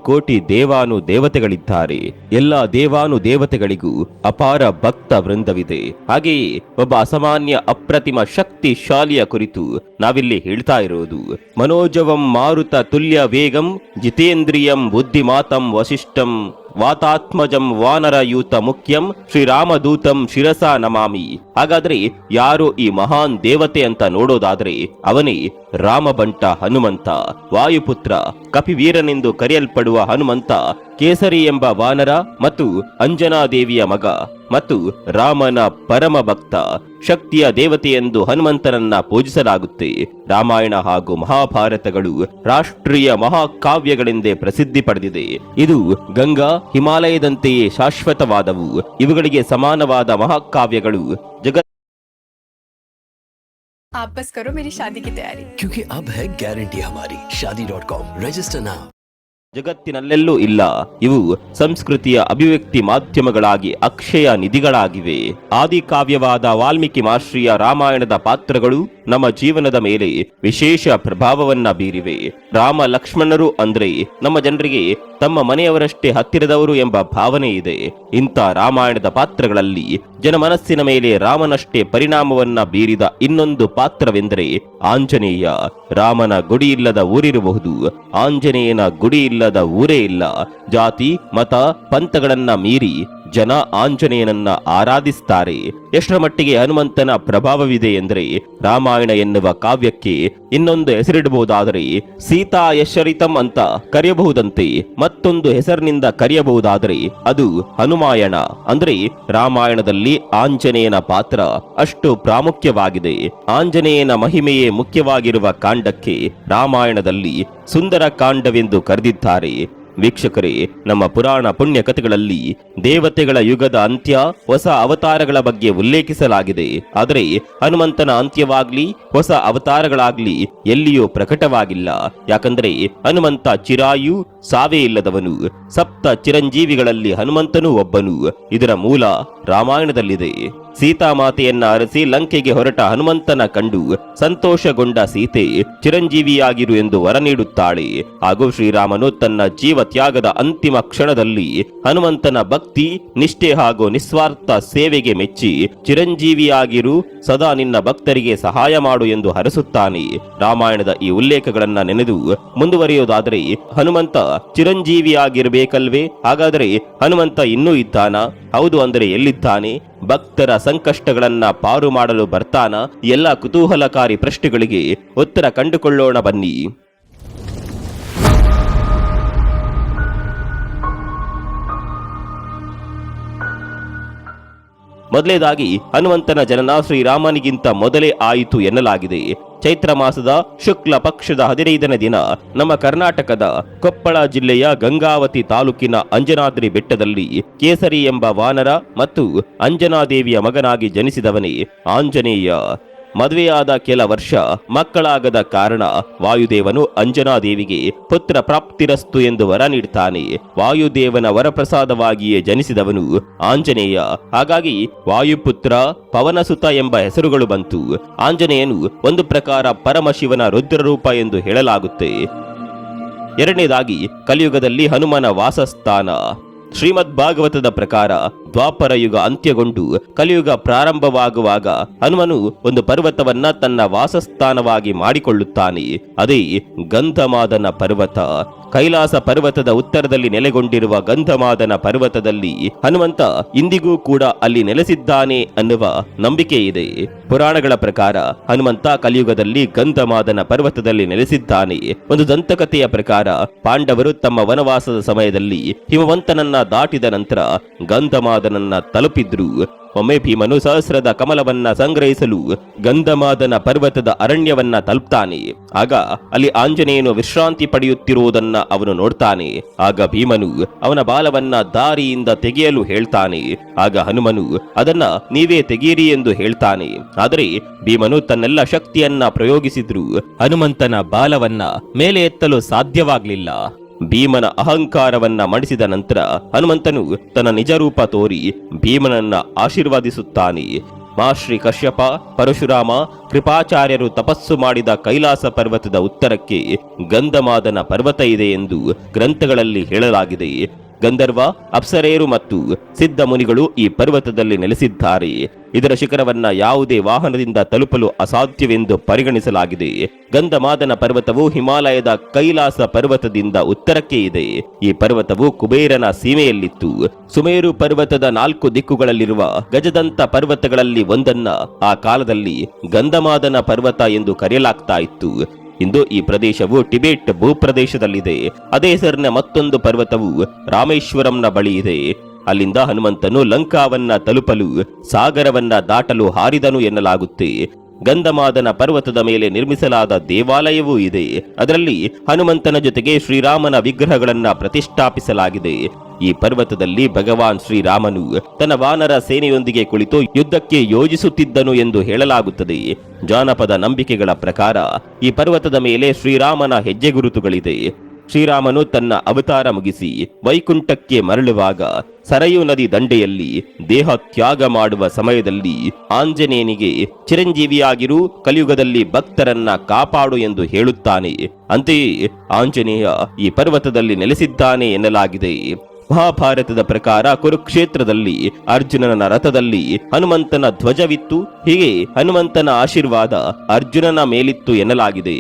ಕೋಟಿ ದೇವಾನು ದೇವತೆಗಳಿದ್ದಾರೆ. ಎಲ್ಲ ದೇವಾನು ದೇವತೆಗಳಿಗೂ ಅಪಾರ ಭಕ್ತ ವೃಂದವಿದೆ. ಹಾಗೆಯೇ ಒಬ್ಬ ಅಸಾಮಾನ್ಯ ಅಪ್ರತಿಮ ಶಕ್ತಿಶಾಲಿಯ ಕುರಿತು ನಾವಿಲ್ಲಿ ಹೇಳ್ತಾ ಇರೋದು. ಮನೋಜವಂ ಮಾರುತ ತುಲ್ಯ ವೇಗಂ ಜಿತೇಂದ್ರಿಯಂ ಬುದ್ಧಿಮಾತಂ ವಸಿಷ್ಠಂ ವಾತಾತ್ಮಜಂ ವಾನರಯೂತ ಮುಖ್ಯಂ ಶ್ರೀರಾಮದೂತಂ ಶಿರಸಾ ನಮಾಮಿ. ಹಾಗಾದ್ರೆ ಯಾರೋ ಈ ಮಹಾನ್ ದೇವತೆ ಅಂತ ನೋಡೋದಾದ್ರೆ ಅವನೇ ರಾಮಬಂಟ ಹನುಮಂತ, ವಾಯುಪುತ್ರ, ಕಪಿವೀರನೆಂದು ಕರೆಯಲ್ಪಡುವ ಹನುಮಂತ ಕೇಸರಿ ಎಂಬ ವಾನರ ಮತ್ತು ಅಂಜನಾದೇವಿಯ ಮಗ ಮತ್ತು ರಾಮನ ಪರಮ ಭಕ್ತ. ಶಕ್ತಿಯ ದೇವತೆ ಎಂದು ಹನುಮಂತನನ್ನ ಪೂಜಿಸಲಾಗುತ್ತೆ. ರಾಮಾಯಣ ಹಾಗೂ ಮಹಾಭಾರತಗಳು ರಾಷ್ಟ್ರೀಯ ಮಹಾಕಾವ್ಯಗಳೆಂದೇ ಪ್ರಸಿದ್ಧಿ ಪಡೆದಿದೆ. ಇದು ಗಂಗಾ ಹಿಮಾಲಯದಂತೆಯೇ ಶಾಶ್ವತವಾದವು. ಇವುಗಳಿಗೆ ಸಮಾನವಾದ ಮಹಾಕಾವ್ಯಗಳು ಜಗತ್ आप बस करो मेरी शादी की तैयारी, क्योंकि अब है गारंटी हमारी shaadi.com। Register now. ಜಗತ್ತಿನಲ್ಲೆಲ್ಲೂ ಇಲ್ಲ. ಇವು ಸಂಸ್ಕೃತಿಯ ಅಭಿವ್ಯಕ್ತಿ ಮಾಧ್ಯಮಗಳಾಗಿ ಅಕ್ಷಯ ನಿಧಿಗಳಾಗಿವೆ. ಆದಿಕಾವ್ಯವಾದ ವಾಲ್ಮೀಕಿ ಮಹರ್ಷಿಯ ರಾಮಾಯಣದ ಪಾತ್ರಗಳು ನಮ್ಮ ಜೀವನದ ಮೇಲೆ ವಿಶೇಷ ಪ್ರಭಾವವನ್ನ ಬೀರಿವೆ. ರಾಮ ಲಕ್ಷ್ಮಣರು ಅಂದ್ರೆ ನಮ್ಮ ಜನರಿಗೆ ತಮ್ಮ ಮನೆಯವರಷ್ಟೇ ಹತ್ತಿರದವರು ಎಂಬ ಭಾವನೆ ಇದೆ. ಇಂಥ ರಾಮಾಯಣದ ಪಾತ್ರಗಳಲ್ಲಿ ಜನಮನಸ್ಸಿನ ಮೇಲೆ ರಾಮನಷ್ಟೇ ಪರಿಣಾಮವನ್ನ ಬೀರಿದ ಇನ್ನೊಂದು ಪಾತ್ರವೆಂದರೆ ಆಂಜನೇಯ. ರಾಮನ ಗುಡಿ ಇಲ್ಲದ ಊರಿರಬಹುದು, ಆಂಜನೇಯನ ಗುಡಿ ಇಲ್ಲದ ಊರೇ ಇಲ್ಲ. ಜಾತಿ ಮತ ಪಂಥಗಳನ್ನ ಮೀರಿ ಜನ ಆಂಜನೇಯನನ್ನ ಆರಾಧಿಸ್ತಾರೆ. ಎಷ್ಟರ ಮಟ್ಟಿಗೆ ಹನುಮಂತನ ಪ್ರಭಾವವಿದೆ ಎಂದರೆ ರಾಮಾಯಣ ಎನ್ನುವ ಕಾವ್ಯಕ್ಕೆ ಇನ್ನೊಂದು ಹೆಸರಿಡಬಹುದಾದರೆ ಸೀತಾ ಯಶರಿತಂ ಅಂತ ಕರೆಯಬಹುದಂತೆ ಮತ್ತೊಂದು ಹೆಸರಿನಿಂದ ಕರೆಯಬಹುದಾದರೆ ಅದು ಹನುಮಾಯಣ. ಅಂದ್ರೆ ರಾಮಾಯಣದಲ್ಲಿ ಆಂಜನೇಯನ ಪಾತ್ರ ಅಷ್ಟು ಪ್ರಾಮುಖ್ಯವಾಗಿದೆ. ಆಂಜನೇಯನ ಮಹಿಮೆಯೇ ಮುಖ್ಯವಾಗಿರುವ ಕಾಂಡಕ್ಕೆ ರಾಮಾಯಣದಲ್ಲಿ ಸುಂದರ ಕಾಂಡವೆಂದು ಕರೆದಿದ್ದಾರೆ. ವೀಕ್ಷಕರೇ, ನಮ್ಮ ಪುರಾಣ ಪುಣ್ಯ ಕಥೆಗಳಲ್ಲಿ ದೇವತೆಗಳ ಯುಗದ ಅಂತ್ಯ, ಹೊಸ ಅವತಾರಗಳ ಬಗ್ಗೆ ಉಲ್ಲೇಖಿಸಲಾಗಿದೆ. ಆದರೆ ಹನುಮಂತನ ಅಂತ್ಯವಾಗ್ಲಿ ಹೊಸ ಅವತಾರಗಳಾಗ್ಲಿ ಎಲ್ಲಿಯೂ ಪ್ರಕಟವಾಗಿಲ್ಲ. ಯಾಕಂದ್ರೆ ಹನುಮಂತ ಚಿರಾಯು, ಸಾವೇ ಇಲ್ಲದವನು. ಸಪ್ತ ಚಿರಂಜೀವಿಗಳಲ್ಲಿ ಹನುಮಂತನೂ ಒಬ್ಬನು. ಇದರ ಮೂಲ ರಾಮಾಯಣದಲ್ಲಿದೆ. ಸೀತಾಮಾತೆಯನ್ನ ಅರಸಿ ಲಂಕೆಗೆ ಹೊರಟ ಹನುಮಂತನ ಕಂಡು ಸಂತೋಷಗೊಂಡ ಸೀತೆ ಚಿರಂಜೀವಿಯಾಗಿರು ಎಂದು ವರ ನೀಡುತ್ತಾಳೆ. ಹಾಗೂ ಶ್ರೀರಾಮನು ತನ್ನ ಜೀವ ತ್ಯಾಗದ ಅಂತಿಮ ಕ್ಷಣದಲ್ಲಿ ಹನುಮಂತನ ಭಕ್ತಿ, ನಿಷ್ಠೆ ಹಾಗೂ ನಿಸ್ವಾರ್ಥ ಸೇವೆಗೆ ಮೆಚ್ಚಿ ಚಿರಂಜೀವಿಯಾಗಿರು, ಸದಾ ನಿನ್ನ ಭಕ್ತರಿಗೆ ಸಹಾಯ ಮಾಡು ಎಂದು ಹರಸುತ್ತಾನೆ. ರಾಮಾಯಣದ ಈ ಉಲ್ಲೇಖಗಳನ್ನ ನೆನೆದು ಮುಂದುವರಿಯೋದಾದರೆ ಹನುಮಂತ ಚಿರಂಜೀವಿಯಾಗಿರಬೇಕಲ್ವೇ? ಹಾಗಾದರೆ ಹನುಮಂತ ಇನ್ನೂ ಇದ್ದಾನ? ಹೌದು, ಅಂದರೆ ಎಲ್ಲಿದ್ದಾನೆ? ಭಕ್ತರ ಸಂಕಷ್ಟಗಳನ್ನ ಪಾರು ಮಾಡಲು ಬರ್ತಾನ? ಎಲ್ಲ ಕುತೂಹಲಕಾರಿ ಪ್ರಶ್ನೆಗಳಿಗೆ ಉತ್ತರ ಕಂಡುಕೊಳ್ಳೋಣ ಬನ್ನಿ. ಮೊದಲೇದಾಗಿ ಹನುಮಂತನ ಜನನ ಶ್ರೀರಾಮನಿಗಿಂತ ಮೊದಲೇ ಆಯಿತು ಎನ್ನಲಾಗಿದೆ. ಚೈತ್ರ ಮಾಸದ ಶುಕ್ಲ ಪಕ್ಷದ 15ನೇ ದಿನ ನಮ್ಮ ಕರ್ನಾಟಕದ ಕೊಪ್ಪಳ ಜಿಲ್ಲೆಯ ಗಂಗಾವತಿ ತಾಲೂಕಿನ ಅಂಜನಾದ್ರಿ ಬೆಟ್ಟದಲ್ಲಿ ಕೇಸರಿ ಎಂಬ ವಾನರ ಮತ್ತು ಅಂಜನಾದೇವಿಯ ಮಗನಾಗಿ ಜನಿಸಿದವನೇ ಆಂಜನೇಯ. ಮದುವೆಯಾದ ಕೆಲ ವರ್ಷ ಮಕ್ಕಳಾಗದ ಕಾರಣ ವಾಯುದೇವನು ಅಂಜನಾದೇವಿಗೆ ಪುತ್ರ ಪ್ರಾಪ್ತಿರಸ್ತು ಎಂದು ವರ ನೀಡುತ್ತಾನೆ. ವಾಯುದೇವನ ವರಪ್ರಸಾದವಾಗಿಯೇ ಜನಿಸಿದವನು ಆಂಜನೇಯ. ಹಾಗಾಗಿ ವಾಯುಪುತ್ರ, ಪವನಸುತ ಎಂಬ ಹೆಸರುಗಳು ಬಂತು. ಆಂಜನೇಯನು ಒಂದು ಪ್ರಕಾರ ಪರಮಶಿವನ ರುದ್ರರೂಪ ಎಂದು ಹೇಳಲಾಗುತ್ತೆ. ಎರಡನೇದಾಗಿ ಕಲಿಯುಗದಲ್ಲಿ ಹನುಮನ ವಾಸಸ್ಥಾನ. ಶ್ರೀಮದ್ ಭಾಗವತದ ಪ್ರಕಾರ ದ್ವಾಪರ ಯುಗ ಅಂತ್ಯಗೊಂಡು ಕಲಿಯುಗ ಪ್ರಾರಂಭವಾಗುವಾಗ ಹನುಮನು ಒಂದು ಪರ್ವತವನ್ನ ತನ್ನ ವಾಸಸ್ಥಾನವಾಗಿ ಮಾಡಿಕೊಳ್ಳುತ್ತಾನೆ. ಅದೇ ಗಂಧಮಾದನ ಪರ್ವತ. ಕೈಲಾಸ ಪರ್ವತದ ಉತ್ತರದಲ್ಲಿ ನೆಲೆಗೊಂಡಿರುವ ಗಂಧಮಾದನ ಪರ್ವತದಲ್ಲಿ ಹನುಮಂತ ಇಂದಿಗೂ ಕೂಡ ಅಲ್ಲಿ ನೆಲೆಸಿದ್ದಾನೆ ಅನ್ನುವ ನಂಬಿಕೆ ಇದೆ. ಪುರಾಣಗಳ ಪ್ರಕಾರ ಹನುಮಂತ ಕಲಿಯುಗದಲ್ಲಿ ಗಂಧಮಾದನ ಪರ್ವತದಲ್ಲಿ ನೆಲೆಸಿದ್ದಾನೆ. ಒಂದು ದಂತಕಥೆಯ ಪ್ರಕಾರ ಪಾಂಡವರು ತಮ್ಮ ವನವಾಸದ ಸಮಯದಲ್ಲಿ ಹಿಮವಂತನನ್ನ ದಾಟಿದ ನಂತರ ಗಂಧಮಾದನನ್ನ ತಲುಪಿದ್ರು. ಒಮ್ಮೆ ಭೀಮನು ಸಹಸ್ರದ ಕಮಲವನ್ನ ಸಂಗ್ರಹಿಸಲು ಗಂಧಮಾದನ ಪರ್ವತದ ಅರಣ್ಯವನ್ನ ತಲುಪ್ತಾನೆ. ಆಗ ಅಲ್ಲಿ ಆಂಜನೇಯನು ವಿಶ್ರಾಂತಿ ಪಡೆಯುತ್ತಿರುವುದನ್ನ ಅವನು ನೋಡ್ತಾನೆ. ಆಗ ಭೀಮನು ಅವನ ಬಾಲವನ್ನ ದಾರಿಯಿಂದ ತೆಗೆಯಲು ಹೇಳ್ತಾನೆ. ಆಗ ಹನುಮನು ಅದನ್ನ ನೀವೇ ತೆಗೆಯಿರಿ ಎಂದು ಹೇಳ್ತಾನೆ. ಆದರೆ ಭೀಮನು ತನ್ನೆಲ್ಲ ಶಕ್ತಿಯನ್ನ ಪ್ರಯೋಗಿಸಿದ್ರು ಹನುಮಂತನ ಬಾಲವನ್ನ ಮೇಲೆ ಎತ್ತಲು ಸಾಧ್ಯವಾಗ್ಲಿಲ್ಲ. ಭೀಮನ ಅಹಂಕಾರವನ್ನ ಮಣಿಸಿದ ನಂತರ ಹನುಮಂತನು ತನ್ನ ನಿಜ ರೂಪ ತೋರಿ ಭೀಮನನ್ನ ಆಶೀರ್ವಾದಿಸುತ್ತಾನೆ. ಮಹರ್ಷಿ ಕಶ್ಯಪ, ಪರಶುರಾಮ, ಕೃಪಾಚಾರ್ಯರು ತಪಸ್ಸು ಮಾಡಿದ ಕೈಲಾಸ ಪರ್ವತದ ಉತ್ತರಕ್ಕೆ ಗಂಧಮಾದನ ಪರ್ವತ ಇದೆ ಎಂದು ಗ್ರಂಥಗಳಲ್ಲಿ ಹೇಳಲಾಗಿದೆ. ಗಂಧರ್ವ, ಅಪ್ಸರೆಯರು ಮತ್ತು ಸಿದ್ಧ ಮುನಿಗಳು ಈ ಪರ್ವತದಲ್ಲಿ ನೆಲೆಸಿದ್ದಾರೆ. ಇದರ ಶಿಖರವನ್ನ ಯಾವುದೇ ವಾಹನದಿಂದ ತಲುಪಲು ಅಸಾಧ್ಯವೆಂದು ಪರಿಗಣಿಸಲಾಗಿದೆ. ಗಂಧಮಾದನ ಪರ್ವತವು ಹಿಮಾಲಯದ ಕೈಲಾಸ ಪರ್ವತದಿಂದ ಉತ್ತರಕ್ಕೆ ಇದೆ. ಈ ಪರ್ವತವು ಕುಬೇರನ ಸೀಮೆಯಲ್ಲಿತ್ತು. ಸುಮೇರು ಪರ್ವತದ 4 ದಿಕ್ಕುಗಳಲ್ಲಿರುವ ಗಜದಂತ ಪರ್ವತಗಳಲ್ಲಿ ಒಂದನ್ನ ಆ ಕಾಲದಲ್ಲಿ ಗಂಧಮಾದನ ಪರ್ವತ ಎಂದು ಕರೆಯಲಾಗ್ತಾ ಇತ್ತು. ಇಂದು ಈ ಪ್ರದೇಶವು ಟಿಬೆಟ್ ಭೂಪ್ರದೇಶದಲ್ಲಿದೆ. ಅದೇ ಹೆಸರಿನ ಮತ್ತೊಂದು ಪರ್ವತವು ರಾಮೇಶ್ವರಂನ ಬಳಿ ಇದೆ. ಅಲ್ಲಿಂದ ಹನುಮಂತನು ಲಂಕಾವನ್ನ ತಲುಪಲು ಸಾಗರವನ್ನ ದಾಟಲು ಹಾರಿದನು ಎನ್ನಲಾಗುತ್ತೆ. ಗಂಧಮಾದನ ಪರ್ವತದ ಮೇಲೆ ನಿರ್ಮಿಸಲಾದ ದೇವಾಲಯವೂ ಇದೆ. ಅದರಲ್ಲಿ ಹನುಮಂತನ ಜೊತೆಗೆ ಶ್ರೀರಾಮನ ವಿಗ್ರಹಗಳನ್ನ ಪ್ರತಿಷ್ಠಾಪಿಸಲಾಗಿದೆ. ಈ ಪರ್ವತದಲ್ಲಿ ಭಗವಾನ್ ಶ್ರೀರಾಮನು ತನ್ನ ವಾನರ ಸೇನೆಯೊಂದಿಗೆ ಕುಳಿತು ಯುದ್ಧಕ್ಕೆ ಯೋಜಿಸುತ್ತಿದ್ದನು ಎಂದು ಹೇಳಲಾಗುತ್ತದೆ. ಜಾನಪದ ನಂಬಿಕೆಗಳ ಪ್ರಕಾರ ಈ ಪರ್ವತದ ಮೇಲೆ ಶ್ರೀರಾಮನ ಹೆಜ್ಜೆ ಗುರುತುಗಳಿದೆ. ಶ್ರೀರಾಮನು ತನ್ನ ಅವತಾರ ಮುಗಿಸಿ ವೈಕುಂಠಕ್ಕೆ ಮರಳುವಾಗ ಸರಯೂ ನದಿ ದಂಡೆಯಲ್ಲಿ ದೇಹ ತ್ಯಾಗ ಮಾಡುವ ಸಮಯದಲ್ಲಿ ಆಂಜನೇಯನಿಗೆ ಚಿರಂಜೀವಿಯಾಗಿರು, ಕಲಿಯುಗದಲ್ಲಿ ಭಕ್ತರನ್ನ ಕಾಪಾಡು ಎಂದು ಹೇಳುತ್ತಾನೆ. ಅಂತೆಯೇ ಆಂಜನೇಯ ಈ ಪರ್ವತದಲ್ಲಿ ನೆಲೆಸಿದ್ದಾನೆ ಎನ್ನಲಾಗಿದೆ. ಮಹಾಭಾರತದ ಪ್ರಕಾರ ಕುರುಕ್ಷೇತ್ರದಲ್ಲಿ ಅರ್ಜುನನ ರಥದಲ್ಲಿ ಹನುಮಂತನ ಧ್ವಜವಿತ್ತು. ಹೀಗೆ ಹನುಮಂತನ ಆಶೀರ್ವಾದ ಅರ್ಜುನನ ಮೇಲಿತ್ತು ಎನ್ನಲಾಗಿದೆ.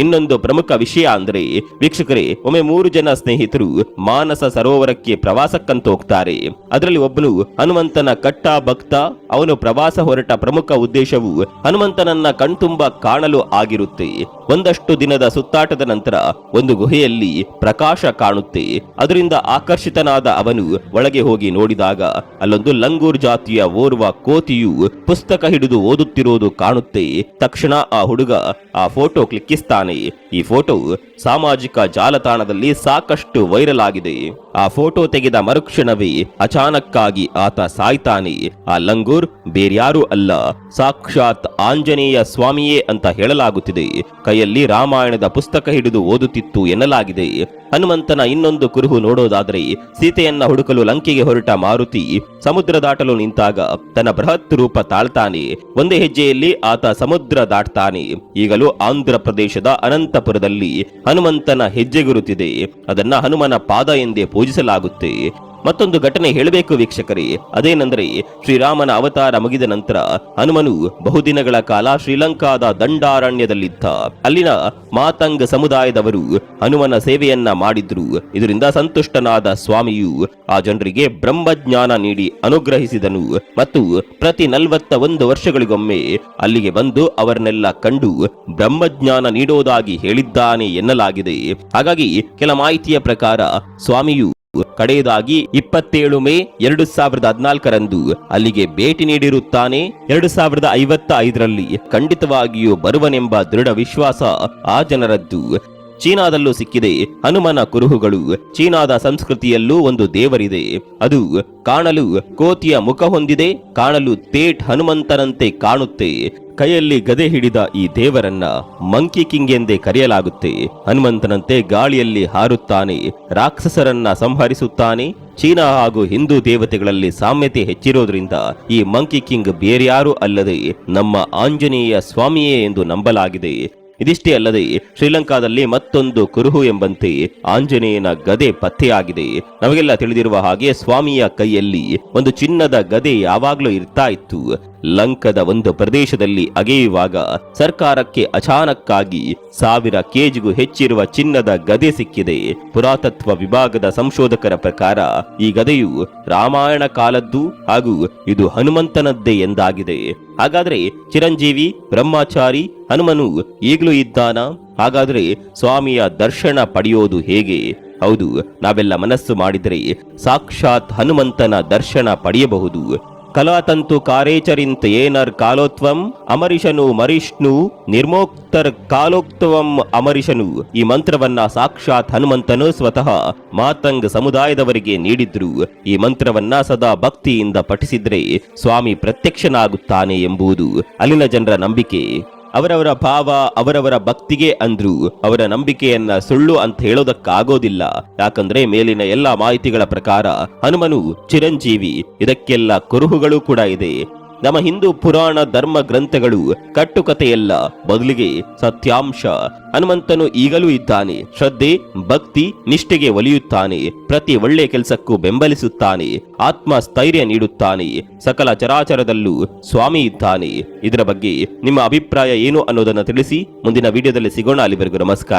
ಇನ್ನೊಂದು ಪ್ರಮುಖ ವಿಷಯ ಅಂದ್ರೆ ವೀಕ್ಷಕರೇ, ಒಮ್ಮೆ 3 ಜನ ಸ್ನೇಹಿತರು ಮಾನಸ ಸರೋವರಕ್ಕೆ ಪ್ರವಾಸಕ್ಕಂತ ಹೋಗ್ತಾರೆ. ಅದರಲ್ಲಿ ಒಬ್ಬನು ಹನುಮಂತನ ಕಟ್ಟ ಭಕ್ತ. ಅವನು ಪ್ರವಾಸ ಹೊರಟ ಪ್ರಮುಖ ಉದ್ದೇಶವು ಹನುಮಂತನನ್ನ ಕಣ್ತುಂಬ ಕಾಣಲು ಆಗಿರುತ್ತೆ. ಒಂದಷ್ಟು ದಿನದ ಸುತ್ತಾಟದ ನಂತರ ಒಂದು ಗುಹೆಯಲ್ಲಿ ಪ್ರಕಾಶ ಕಾಣುತ್ತೆ. ಅದರಿಂದ ಆಕರ್ಷಿತನಾದ ಅವನು ಒಳಗೆ ಹೋಗಿ ನೋಡಿದಾಗ ಅಲ್ಲೊಂದು ಲಂಗೂರ್ ಜಾತಿಯ ಓರ್ವ ಕೋತಿಯು ಪುಸ್ತಕ ಹಿಡಿದು ಓದುತ್ತಿರೋದು ಕಾಣುತ್ತೆ. ತಕ್ಷಣ ಆ ಹುಡುಗ ಆ ಫೋಟೋ ಕ್ಲಿಕ್ಕಿಸ್ತಾನೆ. ಈ ಫೋಟೋ ಸಾಮಾಜಿಕ ಜಾಲತಾಣದಲ್ಲಿ ಸಾಕಷ್ಟು ವೈರಲ್ ಆಗಿದೆ. ಆ ಫೋಟೋ ತೆಗೆದ ಮರುಕ್ಷಣವೇ ಅಚಾನಕ್ಕಾಗಿ ಆತ ಸಾಯ್ತಾನೆ. ಆ ಲಂಗೂರ್ ಬೇರ್ಯಾರೂ ಅಲ್ಲ, ಸಾಕ್ಷಾತ್ ಆಂಜನೇಯ ಸ್ವಾಮಿಯೇ ಅಂತ ಹೇಳಲಾಗುತ್ತಿದೆ. ಕೈಯಲ್ಲಿ ರಾಮಾಯಣದ ಪುಸ್ತಕ ಹಿಡಿದು ಓದುತ್ತಿತ್ತು ಎನ್ನಲಾಗಿದೆ. ಹನುಮಂತನ ಇನ್ನೊಂದು ಕುರುಹು ನೋಡೋದಾದ್ರೆ, ಸೀತೆಯನ್ನ ಹುಡುಕಲು ಲಂಕೆಗೆ ಹೊರಟ ಮಾರುತಿ ಸಮುದ್ರ ದಾಟಲು ನಿಂತಾಗ ತನ್ನ ಬೃಹತ್ ರೂಪ ತಾಳ್ತಾನೆ. ಒಂದೇ ಹೆಜ್ಜೆಯಲ್ಲಿ ಆತ ಸಮುದ್ರ ದಾಟ್ತಾನೆ. ಈಗಲೂ ಆಂಧ್ರ ಪ್ರದೇಶದ ಅನಂತಪುರದಲ್ಲಿ ಹನುಮಂತನ ಹೆಜ್ಜೆ ಗುರುತಿದೆ. ಅದನ್ನ ಹನುಮನ ಪಾದ ಎಂದೇ ಪೂಜಿಸಲಾಗುತ್ತೆ. ಮತ್ತೊಂದು ಘಟನೆ ಹೇಳಬೇಕು ವೀಕ್ಷಕರೇ. ಅದೇನೆಂದರೆ, ಶ್ರೀರಾಮನ ಅವತಾರ ಮುಗಿದ ನಂತರ ಹನುಮನು ಬಹುದಿನಗಳ ಕಾಲ ಶ್ರೀಲಂಕಾದ ದಂಡಾರಣ್ಯದಲ್ಲಿದ್ದ. ಅಲ್ಲಿನ ಮಾತಂಗ್ ಸಮುದಾಯದವರು ಹನುಮನ ಸೇವೆಯನ್ನ ಮಾಡಿದ್ರು. ಇದರಿಂದ ಸಂತುಷ್ಟನಾದ ಸ್ವಾಮಿಯು ಆ ಜನರಿಗೆ ಬ್ರಹ್ಮಜ್ಞಾನ ನೀಡಿ ಅನುಗ್ರಹಿಸಿದನು ಮತ್ತು ಪ್ರತಿ 41 ವರ್ಷಗಳಿಗೊಮ್ಮೆ ಅಲ್ಲಿಗೆ ಬಂದು ಅವರನ್ನೆಲ್ಲ ಕಂಡು ಬ್ರಹ್ಮಜ್ಞಾನ ನೀಡೋದಾಗಿ ಹೇಳಿದ್ದಾನೆ ಎನ್ನಲಾಗಿದೆ. ಹಾಗಾಗಿ ಕೆಲ ಮಾಹಿತಿಯ ಪ್ರಕಾರ ಸ್ವಾಮಿಯು ಕಡೆಯದಾಗಿ 27 ಮೇ 2014ರಂದು ಅಲ್ಲಿಗೆ ಭೇಟಿ ನೀಡಿರುತ್ತಾನೆ. 2055ರಲ್ಲಿ ಖಂಡಿತವಾಗಿಯೂ ಬರುವನೆಂಬ ದೃಢ ವಿಶ್ವಾಸ ಆ ಜನರದ್ದು. ಚೀನಾದಲ್ಲೂ ಸಿಕ್ಕಿದೆ ಹನುಮನ ಕುರುಹುಗಳು. ಚೀನಾದ ಸಂಸ್ಕೃತಿಯಲ್ಲೂ ಒಂದು ದೇವರಿದೆ. ಅದು ಕಾಣಲು ಕೋತಿಯ ಮುಖ ಹೊಂದಿದೆ, ಕಾಣಲು ತೇಟ್ ಹನುಮಂತನಂತೆ ಕಾಣುತ್ತೆ. ಕೈಯಲ್ಲಿ ಗದೆ ಹಿಡಿದ ಈ ದೇವರನ್ನ ಮಂಕಿ ಕಿಂಗ್ ಎಂದೇ ಕರೆಯಲಾಗುತ್ತೆ. ಹನುಮಂತನಂತೆ ಗಾಳಿಯಲ್ಲಿ ಹಾರುತ್ತಾನೆ, ರಾಕ್ಷಸರನ್ನ ಸಂಹರಿಸುತ್ತಾನೆ. ಚೀನಾ ಹಾಗೂ ಹಿಂದೂ ದೇವತೆಗಳಲ್ಲಿ ಸಾಮ್ಯತೆ ಹೆಚ್ಚಿರೋದ್ರಿಂದ ಈ ಮಂಕಿ ಕಿಂಗ್ ಬೇರ್ಯಾರೂ ಅಲ್ಲದೆ ನಮ್ಮ ಆಂಜನೇಯ ಸ್ವಾಮಿಯೇ ಎಂದು ನಂಬಲಾಗಿದೆ. ಇದಿಷ್ಟೇ ಅಲ್ಲದೆ ಶ್ರೀಲಂಕಾದಲ್ಲಿ ಮತ್ತೊಂದು ಕುರುಹು ಎಂಬಂತೆ ಆಂಜನೇಯನ ಗದೆ ಪತ್ತೆಯಾಗಿದೆ. ನಮಗೆಲ್ಲ ತಿಳಿದಿರುವ ಹಾಗೆ ಸ್ವಾಮಿಯ ಕೈಯಲ್ಲಿ ಒಂದು ಚಿನ್ನದ ಗದೆ ಯಾವಾಗ್ಲೂ ಇರ್ತಾ ಇತ್ತು. ಲಂಕದ ಒಂದು ಪ್ರದೇಶದಲ್ಲಿ ಅಗೆಯುವಾಗ ಸರ್ಕಾರಕ್ಕೆ ಅಚಾನಕ್ಕಾಗಿ 1000 ಕೆಜಿಗೂ ಹೆಚ್ಚಿರುವ ಚಿನ್ನದ ಗದೆ ಸಿಕ್ಕಿದೆ. ಪುರಾತತ್ವ ವಿಭಾಗದ ಸಂಶೋಧಕರ ಪ್ರಕಾರ ಈ ಗದೆಯು ರಾಮಾಯಣ ಕಾಲದ್ದು ಹಾಗೂ ಇದು ಹನುಮಂತನದ್ದೇ ಎಂದಾಗಿದೆ. ಹಾಗಾದ್ರೆ ಚಿರಂಜೀವಿ ಬ್ರಹ್ಮಚಾರಿ ಹನುಮನು ಈಗಲೂ ಇದ್ದಾನ? ಹಾಗಾದ್ರೆ ಸ್ವಾಮಿಯ ದರ್ಶನ ಪಡೆಯೋದು ಹೇಗೆ? ಹೌದು, ನಾವೆಲ್ಲ ಮನಸ್ಸು ಮಾಡಿದರೆ ಸಾಕ್ಷಾತ್ ಹನುಮಂತನ ದರ್ಶನ ಪಡೆಯಬಹುದು. ಕಲಾತಂತು ಕಾರೇಚರಿಂತ ಏನರ್ ಕಾಲೋತ್ವಂ ಅಮರಿಷನು ಮರಿಷ್ಣು ನಿರ್ಮೋಕ್ತರ್ ಕಾಲೋಕ್ತವಂ ಅಮರಿಷನು. ಈ ಮಂತ್ರವನ್ನ ಸಾಕ್ಷಾತ್ ಹನುಮಂತನು ಸ್ವತಃ ಮಾತಂಗ್ ಸಮುದಾಯದವರಿಗೆ ನೀಡಿದ್ರು. ಈ ಮಂತ್ರವನ್ನ ಸದಾ ಭಕ್ತಿಯಿಂದ ಪಠಿಸಿದ್ರೆ ಸ್ವಾಮಿ ಪ್ರತ್ಯಕ್ಷನಾಗುತ್ತಾನೆ ಎಂಬುದು ಅಲ್ಲಿನ ಜನರ ನಂಬಿಕೆ. ಅವರವರ ಭಾವ ಅವರವರ ಭಕ್ತಿಗೆ ಅಂದ್ರು. ಅವರ ನಂಬಿಕೆಯನ್ನ ಸುಳ್ಳು ಅಂತ ಹೇಳೋದಕ್ಕಾಗೋದಿಲ್ಲ. ಯಾಕಂದ್ರೆ ಮೇಲಿನ ಎಲ್ಲಾ ಮಾಹಿತಿಗಳ ಪ್ರಕಾರ ಹನುಮನು ಚಿರಂಜೀವಿ. ಇದಕ್ಕೆಲ್ಲ ಕುರುಹುಗಳು ಕೂಡ ಇದೆ. ನಮ್ಮ ಹಿಂದೂ ಪುರಾಣ ಧರ್ಮ ಗ್ರಂಥಗಳು ಕಟ್ಟುಕತೆಯಲ್ಲ, ಬದಲಿಗೆ ಸತ್ಯಾಂಶ. ಹನುಮಂತನು ಈಗಲೂ ಇದ್ದಾನೆ. ಶ್ರದ್ಧೆ, ಭಕ್ತಿ, ನಿಷ್ಠೆಗೆ ಒಲಿಯುತ್ತಾನೆ. ಪ್ರತಿ ಒಳ್ಳೆ ಕೆಲಸಕ್ಕೂ ಬೆಂಬಲಿಸುತ್ತಾನೆ. ಆತ್ಮ ಸ್ಥೈರ್ಯ ನೀಡುತ್ತಾನೆ. ಸಕಲ ಚರಾಚರದಲ್ಲೂ ಸ್ವಾಮಿ ಇದ್ದಾನೆ. ಇದರ ಬಗ್ಗೆ ನಿಮ್ಮ ಅಭಿಪ್ರಾಯ ಏನು ಅನ್ನೋದನ್ನು ತಿಳಿಸಿ. ಮುಂದಿನ ವಿಡಿಯೋದಲ್ಲಿ ಸಿಗೋಣ. ಅಲ್ಲಿವರೆಗೂ ನಮಸ್ಕಾರ.